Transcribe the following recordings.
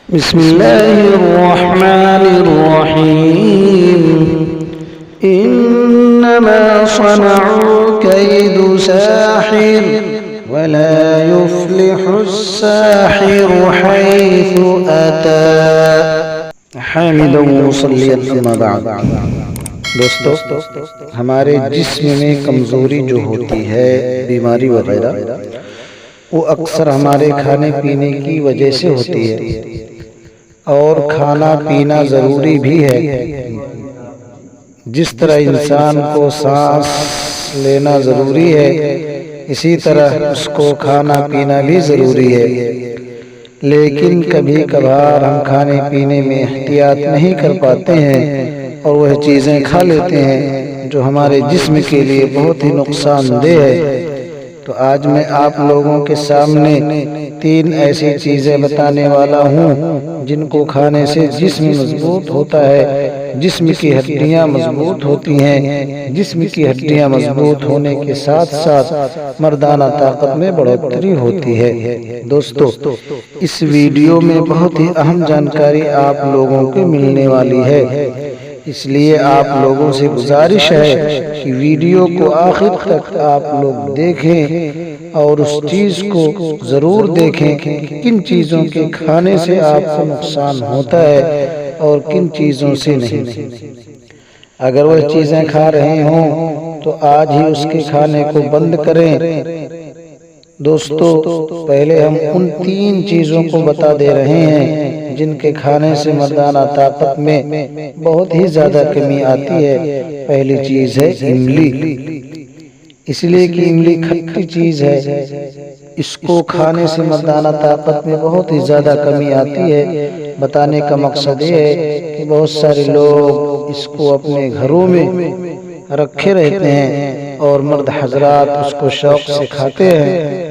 بسم الله الرحمن الرحيم إنما صنعوا كيد ساحر ولا يفلح الساحر حيث أتى حامدا مصليا أما بعد۔ دوستو، ہمارے جسم میں کمزوری جو ہوتی ہے، بیماری وغیرہ، وہ اکثر ہمارے کھانے پینے کی وجہ سے ہوتی ہے، اور کھانا پینا ضروری بھی ہے۔ جس طرح انسان کو سانس لینا ضروری ہے، اسی طرح اس کو کھانا پینا بھی ضروری ہے۔ لیکن کبھی کبھار ہم کھانے پینے میں احتیاط نہیں کر پاتے ہیں اور وہ چیزیں کھا لیتے ہیں جو ہمارے جسم کے لیے بہت ہی نقصان دہ ہے۔ تو آج میں آپ لوگوں کے سامنے 3 ایسی چیزیں بتانے والا ہوں جن کو کھانے سے جسم مضبوط ہوتا ہے، جسم کی ہڈیاں مضبوط ہوتی ہیں، جسم کی ہڈیاں مضبوط ہونے کے ساتھ ساتھ مردانہ طاقت میں بڑھوتری ہوتی ہے۔ دوستو، اس ویڈیو میں بہت ہی اہم جانکاری آپ لوگوں کو ملنے والی ہے، اس لیے آپ لوگوں سے گزارش ہے کہ ویڈیو کو آخر تک آپ لوگ دیکھیں اور اس چیز کو ضرور دیکھیں کہ کن چیزوں کے کھانے سے آپ کو نقصان ہوتا ہے اور کن چیزوں سے نہیں۔ اگر وہ چیزیں کھا رہے ہوں تو آج ہی اس کے کھانے کو بند کریں۔ دوستو، پہلے ہم ان 3 چیزوں کو بتا دے رہے ہیں جن کے کھانے سے مردانہ طاقت میں بہت ہی زیادہ کمی آتی ہے۔ پہلی چیز ہے املی، اس لیے کہ املی کھٹی چیز ہے، اس کو کھانے سے مردانہ طاقت میں بہت ہی زیادہ کمی آتی ہے۔ بتانے کا مقصد یہ ہے کہ بہت سارے لوگ اس کو اپنے گھروں میں رکھے رہتے ہیں اور مرد حضرات اس کو شوق سے کھاتے ہیں،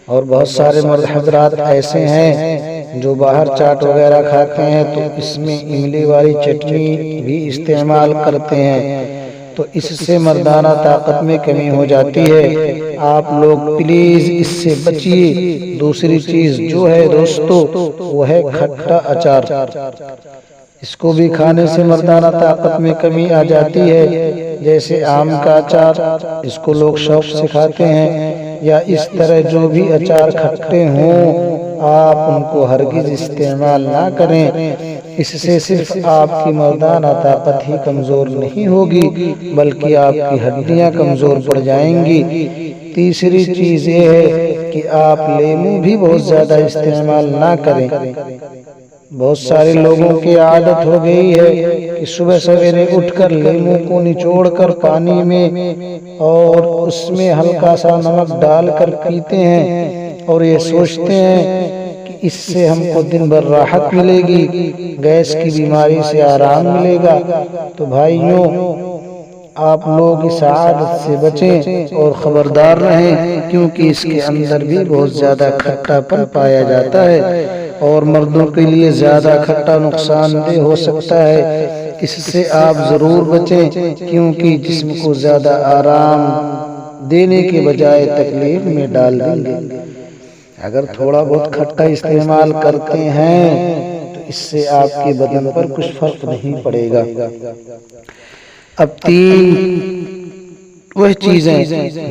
اور بہت سارے مرد حضرات ایسے ہیں جو باہر چاٹ وغیرہ کھاتے ہیں تو اس میں املی والی چٹنی بھی استعمال کرتے ہیں، تو اس سے مردانہ طاقت میں کمی ہو جاتی ہے۔ آپ لوگ پلیز اس سے بچیے۔ دوسری چیز جو ہے دوستو، وہ ہے کھٹا اچار۔ اس کو بھی کھانے سے مردانہ طاقت میں کمی آ جاتی ہے، جیسے آم کا اچار، اس کو لوگ شوق سے کھاتے ہیں، یا اس طرح جو بھی اچار کھٹے ہوں آپ ان کو ہرگز استعمال نہ کریں۔ اس سے صرف آپ کی مردانہ طاقت ہی کمزور نہیں ہوگی بلکہ آپ کی ہڈیاں کمزور پڑ جائیں گی۔ تیسری چیز یہ ہے کہ آپ لیموں بھی بہت زیادہ استعمال نہ کریں۔ بہت سارے لوگوں کی عادت ہو گئی ہے کہ صبح سویرے اٹھ کر لیموں کو نچوڑ کر پانی میں اور اس میں ہلکا سا نمک ڈال کر پیتے ہیں، اور یہ سوچتے ہیں کہ اس سے ہم کو دن بھر راحت ملے گی، گیس کی بیماری سے آرام ملے گا۔ تو بھائیوں، آپ لوگ اس عادت سے بچیں اور خبردار رہیں، کیونکہ اس کے اندر بھی بہت زیادہ کھٹا پن پایا جاتا ہے، اور مردوں کے لیے زیادہ کھٹا نقصان دہ ہو سکتا ہے۔ اس سے آپ ضرور بچیں، کیونکہ جسم کو زیادہ آرام دینے کے بجائے تکلیف میں ڈال دیں گے۔ اگر تھوڑا بہت کھٹا استعمال کرتے ہیں تو اس سے آپ کے بدن پر کچھ فرق نہیں پڑے گا۔ اب 3 وہ چیزیں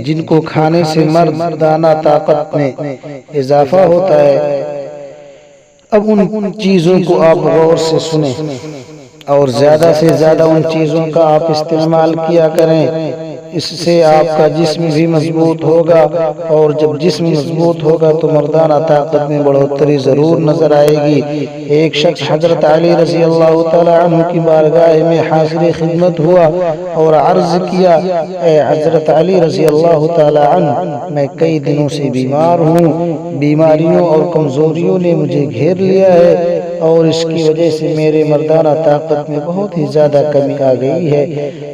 جن کو کھانے سے مردانہ طاقت میں اضافہ ہوتا ہے، اب ان چیزوں کو آپ غور سے سنیں اور زیادہ سے زیادہ ان چیزوں کا آپ استعمال کیا کریں۔ اس سے آپ کا جسم بھی مضبوط ہوگا، اور جب جسم مضبوط ہوگا تو مردانہ طاقت میں بڑھوتری ضرور نظر آئے گی۔ ایک شخص حضرت علی رضی اللہ تعالی عنہ کی بارگاہ میں حاضر خدمت ہوا اور عرض کیا، اے حضرت علی رضی اللہ تعالی عنہ، میں کئی دنوں سے بیمار ہوں، بیماریوں اور کمزوریوں نے مجھے گھیر لیا ہے، اور اس کی وجہ سے میرے مردانہ طاقت میں بہت ہی زیادہ کمی آ گئی ہے۔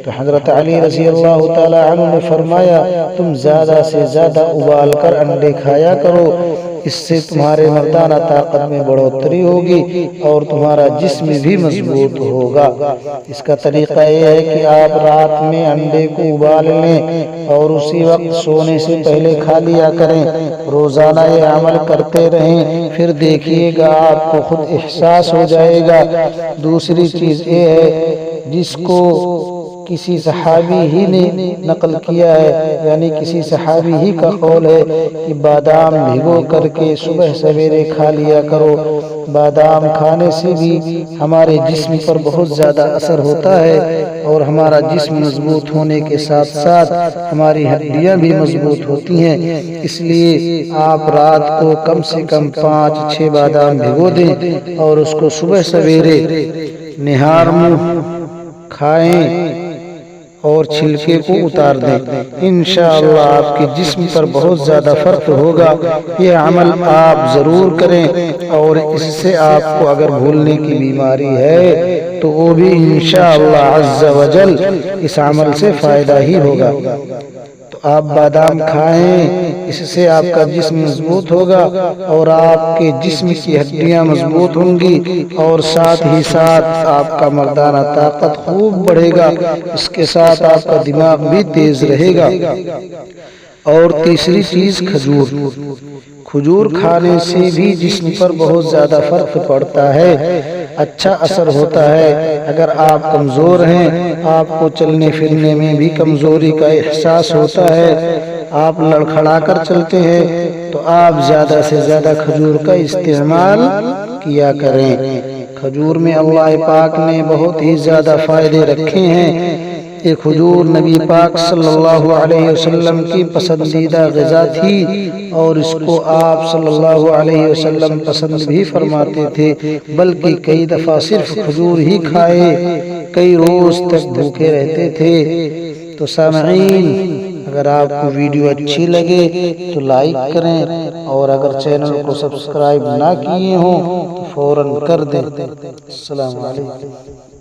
تو حضرت علی رضی اللہ تعالی عنہ نے فرمایا، تم زیادہ سے زیادہ ابال کر انڈے کھایا کرو، اس سے تمہارے مردانہ طاقت میں بڑھوتری ہوگی اور تمہارا جسم بھی مضبوط ہوگا۔ اس کا طریقہ یہ ہے کہ آپ رات میں انڈے کو ابال لیں اور اسی وقت سونے سے پہلے کھا لیا کریں۔ روزانہ یہ عمل کرتے رہیں، پھر دیکھیے گا آپ کو خود احساس ہو جائے گا۔ دوسری چیز یہ ہے جس کو کسی صحابی ہی نے نقل کیا ہے، یعنی کسی صحابی ہی کا قول ہے کہ بادام بھگو کر کے صبح سویرے کھا لیا کرو۔ بادام کھانے سے بھی ہمارے جسم پر بہت زیادہ اثر ہوتا ہے اور ہمارا جسم مضبوط ہونے کے ساتھ ساتھ ہماری ہڈیاں بھی مضبوط ہوتی ہیں۔ اس لیے آپ رات کو کم سے کم 5-6 بادام بھگو دیں اور اس کو صبح سویرے نہار منہ کھائیں اور چھلکے کو اتار دیں۔ انشاءاللہ آپ کے جسم پر بہت زیادہ فرق ہوگا۔ یہ عمل آپ ضرور کریں اور اس سے آپ کو اگر بھولنے کی بیماری ہے تو وہ بھی انشاءاللہ عز و جل اس عمل سے فائدہ ہی ہوگا۔ تو آپ بادام کھائیں، اس سے آپ کا جسم مضبوط ہوگا اور آپ کے جسم کی ہڈیاں مضبوط ہوں گی اور ساتھ ہی ساتھ آپ کا مردانہ طاقت خوب بڑھے گا۔ اس کے ساتھ آپ کا دماغ بھی تیز رہے گا۔ اور تیسری چیز کھجور کھانے سے بھی جسم پر بہت زیادہ فرق پڑتا ہے، اچھا اثر ہوتا ہے۔ اگر آپ کمزور ہیں، آپ کو چلنے پھرنے میں بھی کمزوری کا احساس ہوتا ہے، آپ لڑکھڑا کر چلتے ہیں، تو آپ زیادہ سے زیادہ کھجور کا استعمال کیا کریں۔ کھجور میں اللہ پاک نے بہت ہی زیادہ فائدے رکھے ہیں۔ یہ کھجور نبی پاک صلی اللہ علیہ وسلم کی پسندیدہ غذا تھی اور اس کو آپ صلی اللہ علیہ وسلم پسند بھی فرماتے تھے، بلکہ کئی دفعہ صرف کھجور ہی کھائے کئی روز تک بھوکے رہتے تھے۔ تو سامعین، اگر آپ کو ویڈیو اچھی لگے تو لائک کریں اور اگر چینل کو سبسکرائب نہ کیے ہوں تو فوراً کر دیں۔ السلام علیکم۔